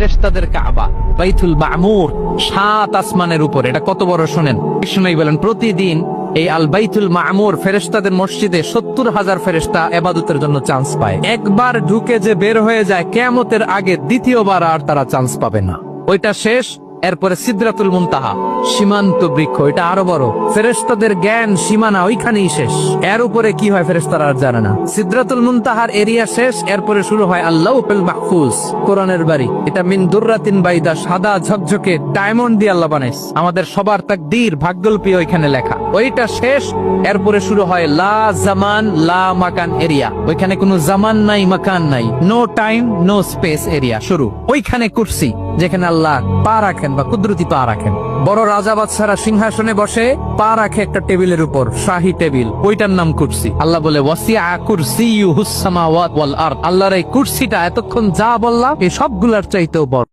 ফেরেশতাদের কাবা বাইতুল মামুর ৭ আসমানের উপর। এটা কত বড় শোনেন। শুনেই বলেন প্রতিদিন এই আল বাইতুল মামুর ফেরেশতাদের মসজিদে ৭০,০০০ ফেরেশতা ইবাদতের জন্য চান্স পায়। একবার ঢুকে যে বের হয়ে যায় কিয়ামতের আগে দ্বিতীয়বার আর তারা চান্স পাবে না। ওইটা শেষ। এরপরে সিদরাতুল মুনতাহা সীমান্ত বৃক্ষ, এটা আরো বড়। ফেরেশতাদের জ্ঞান সীমানা ওইখানেই শেষ। এর উপরে কি হয় ফেরেশতারা আর জানে না। সিদরাতুল মুনতাহার এরিয়া শেষ, এরপরে শুরু হয় আল্লাহুল মাহফুজ, কোরআনের বাড়ি। এটা মিন দুররাতিন বাইদা, সাদা ঝকঝকে ডায়মন্ড দিয়ে আল্লাহ বানাইছে। আমাদের সবার তাকদীর ভাগ্যলিপি ওইখানে লেখা। ওইটা শেষ, এরপরে শুরু হয় লা জামান লা মাকান এরিয়া। ওইখানে কোনো জামান নাই, মাকান নাই, no time no space area শুরু। ওইখানে কুরসি, যেখানে আল্লাহ পা রাখেন বা কুদরতি পা রাখেন। বড় রাজা বাদশারা সিংহাসনে বসে পা রাখে একটা টেবিলের উপর, শাহী টেবিল, ওইটার নাম কুরসি। আল্লাহ বলে ওয়াসিআ কুরসিয়ুহুস সামাওয়াত ওয়াল আরদ। আল্লাহর এই কুরসিটা এতক্ষণ যা বললাম এই সবগুলার চাইতেও বড়।